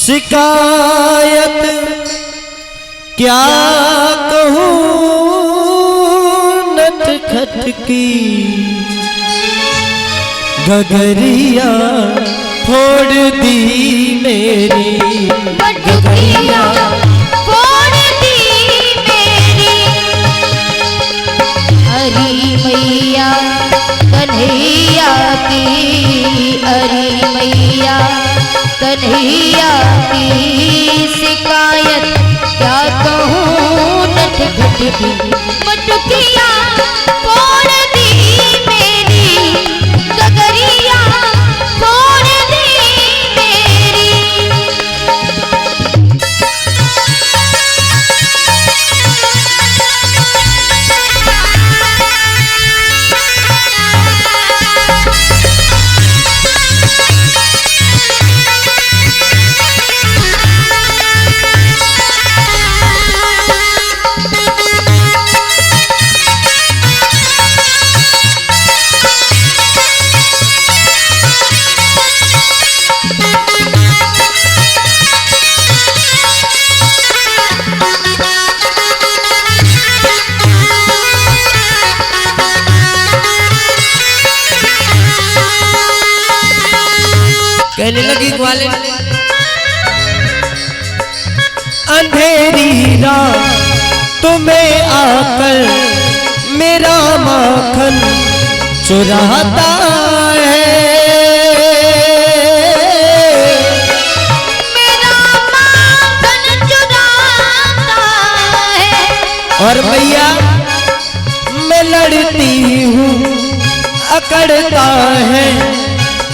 शिकायत क्या कहूँ नटखट की, गगरिया फोड़ दी मेरी, गगरिया फोड़ दी मेरी। हरी मैया कन्हैया की, हरी मैया कन्हैया की शिकायत क्या कहूँ नटखट की, मटकिया फोड़ दी मेरी, गगरिया फोड़ दी मेरी। कहने लगी ग्वाले, अंधेरी रात तुम्हें आकर मेरा माखन चुराता है, मेरा माखन चुराता है। और भैया मैं लड़ती हूँ अकड़ता है,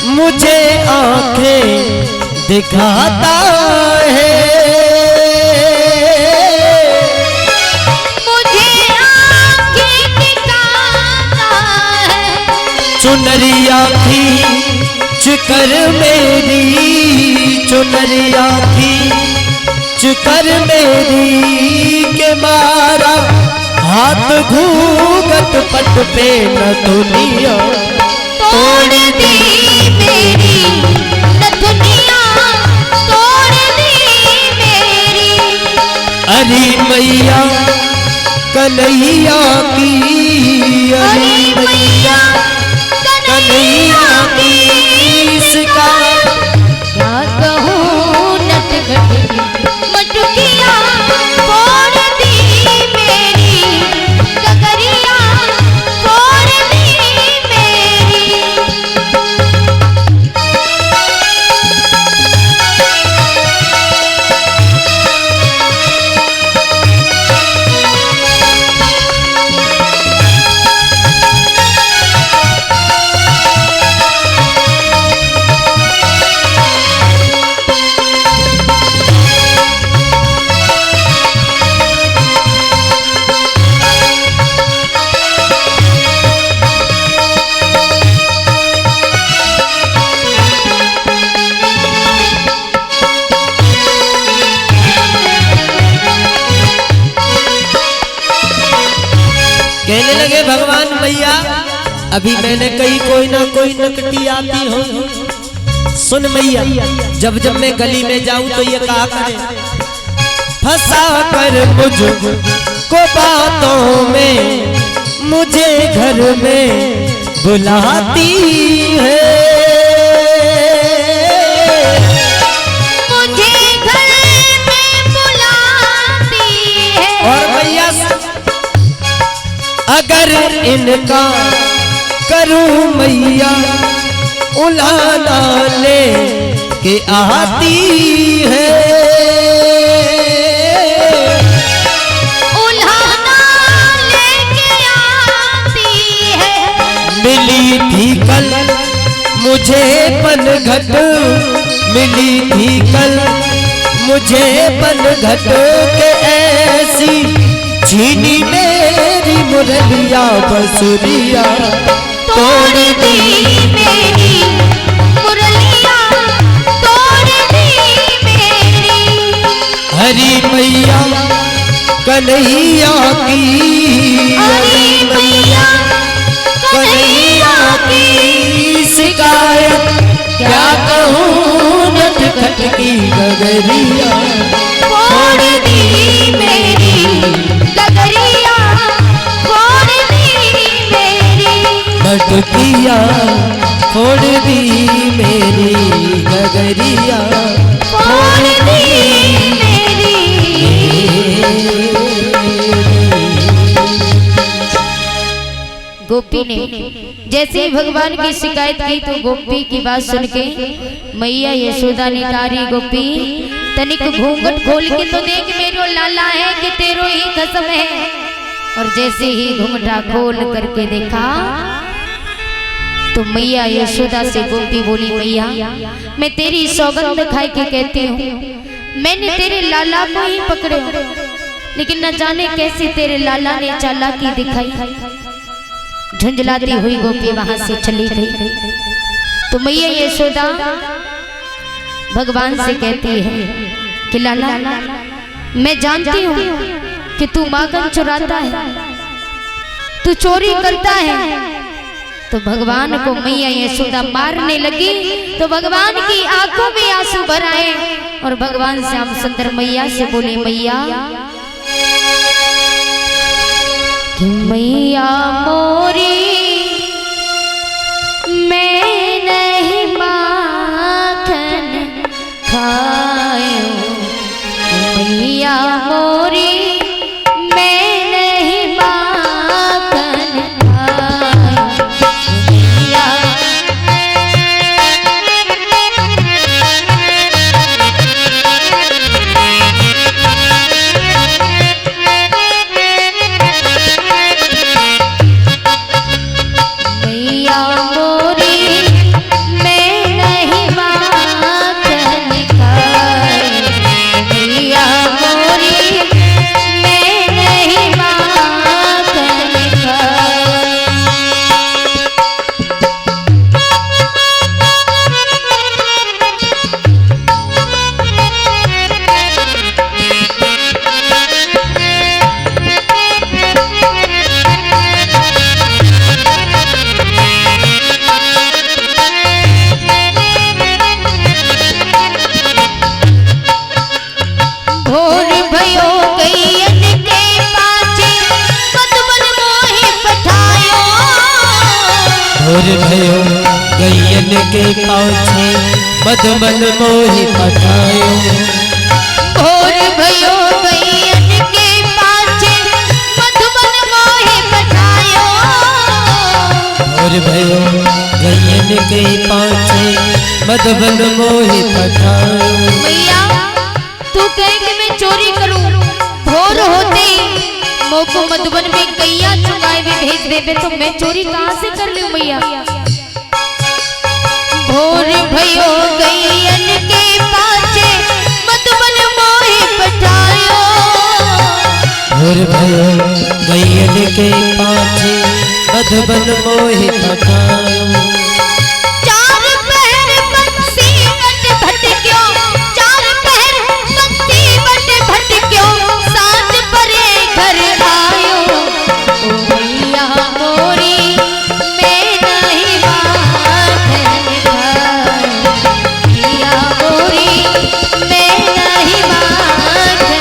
मुझे आंखें दिखाता है, मुझे आंखें दिखाता है। चुनरिया खींच कर मेरी, चुनरिया खींच कर मेरी के मारा हाथ घूंघट पट पे न दुनिया तोड़ दी मेरी, नथुनिया तोड़ दी मेरी। हरी मैया कन्हैया की, हरी मैया कन्हैया की शिकायत क्या कहूँ नटखट की, मटकिया फोड़ दी मेरी, गगरिया फोड़ दी मेरी। कहने लगे भगवान मैया अभी मैंने कही कोई ना कोई नकटी आती हो, सुन मैया जब जब मैं गली में जाऊं तो ये कहा करे, फंसा कर मुझको बातों में मुझे घर में बुलाती है, मुझे घर में बुलाती है। और मैया अगर इनका करूं मैया उलाना ले के आती है, उल्हाना लेके आती है। मिली थी कल मुझे पनघट, मिली थी कल मुझे पनघट के ऐसी छीनी मेरी मुरलिया बसुरिया तोड़ दी मेरी, मुरलिया तोड़ दी मेरी। हरी मैया कन्हैया की, हरी मैया कन्हैया की शिकायत क्या कहूँ नटखट की, गगरिया फोड़ दी मेरी गगरिया, फोड़ दी मेरी मटकिया फोड़ दी मेरी गगरिया फोड़ दी मेरी। गोपी ने जैसे ही भगवान की शिकायत की तो गोपी की बात सुन के मैया यशोदा ने कहा, गोपी तनिक घूंघट खोल के तो देख, मेरो लाला है कि तेरो ही कसम है। और जैसे ही घूंघटा खोल करके देखा तो मैया यशोदा से गोपी बोली, मैया मैं तेरी सौगंध खाई के कहती हूँ, मैंने तेरे लाला को ही पकड़े, लेकिन न जाने कैसे तेरे लाला ने चालाकी दिखाई। झुंझलाती हुई गोपी वहां से चली गई। तो मैया यशोदा भगवान से कहती है कि लाला मैं जानती हूँ कि तू माखन चुराता है, तू चोरी करता है। तो भगवान को मैया यशोदा मारने लगी तो भगवान की आंखों में आंसू भर आए और भगवान श्याम सुंदर मैया से बोले, मैया कि मैया मोरी मैं नहीं माखन खायो, मैया मोरी मैं नहीं माखन खायो, मैया भयो गैयन के पाछे मधुबन मोहि पठायो, भोर भयो गैयन के पाछे मधुबन मोहि पठायो, भोर भयो गैयन के पाछे मधुबन मोहि पठायो। मैया तू कहे कि मैं चोरी करूं, भोर होते मोको मधुबन में गैया चुगाए भी भेज देवे तो मैं चोरी कहां से कर लूं मैया। भोर भयो गैयन के पाछे मधुबन मोहि पठायो, भोर भयो गैयन के पाछे मधुबन मोहि पठायो। चार पहर बंसी बट भटक्यो, चार पहर बंसी बट भटक्यो, सांझ परे घर आयो, ओ मैया मोरी मैं नहीं माखन खायो, मैया मोरी मैं नहीं माखन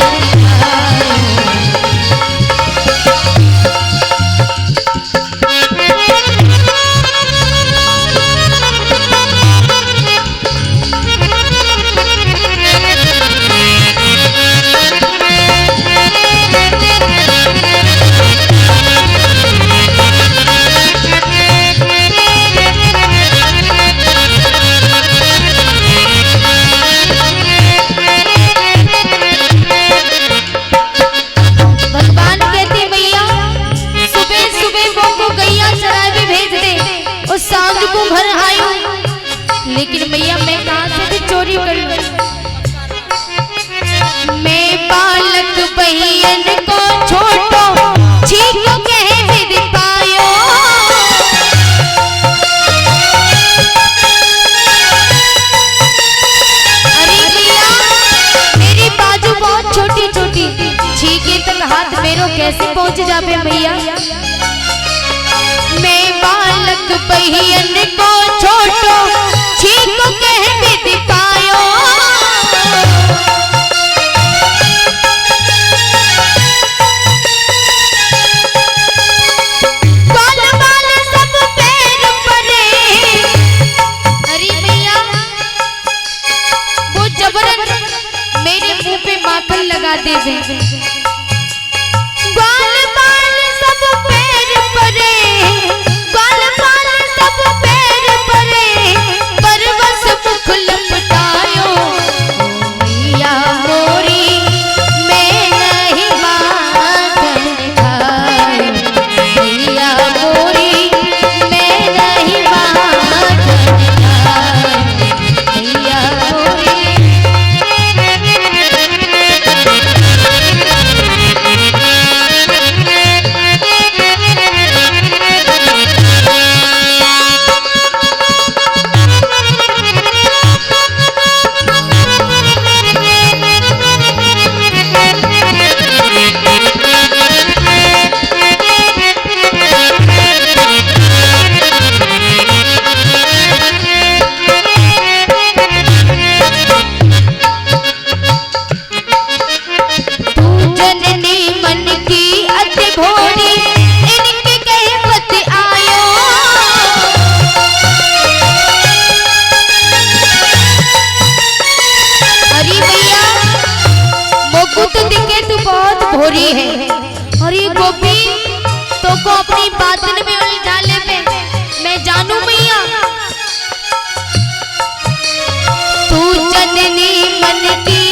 खायो। लेकिन मैया मैं कहां से भी चोरी कर लूं, मैं बालक बहियन को छोटो छीको कह विद पायो, अरे मैया मेरी बाजू बहुत छोटी छोटी, छीके तक हाथ मेरो कैसे पहुंच जावे मैया। मैं बालक बहियन को छोटो छीको कह विद पायो, गा देवे। ग्वाल बाल सब पैर परे, ग्वाल बाल सब पैर परे, परवश मुख लपटायो। मैया मोरी मैं नहीं माखन खायो, मैया मोरी मैं नहीं माखन खायो, मैया मोरी। भोरी है और ये गोपी तो को अपनी बातन में उलझा ले मैं जानू मैया। तू जननी मन की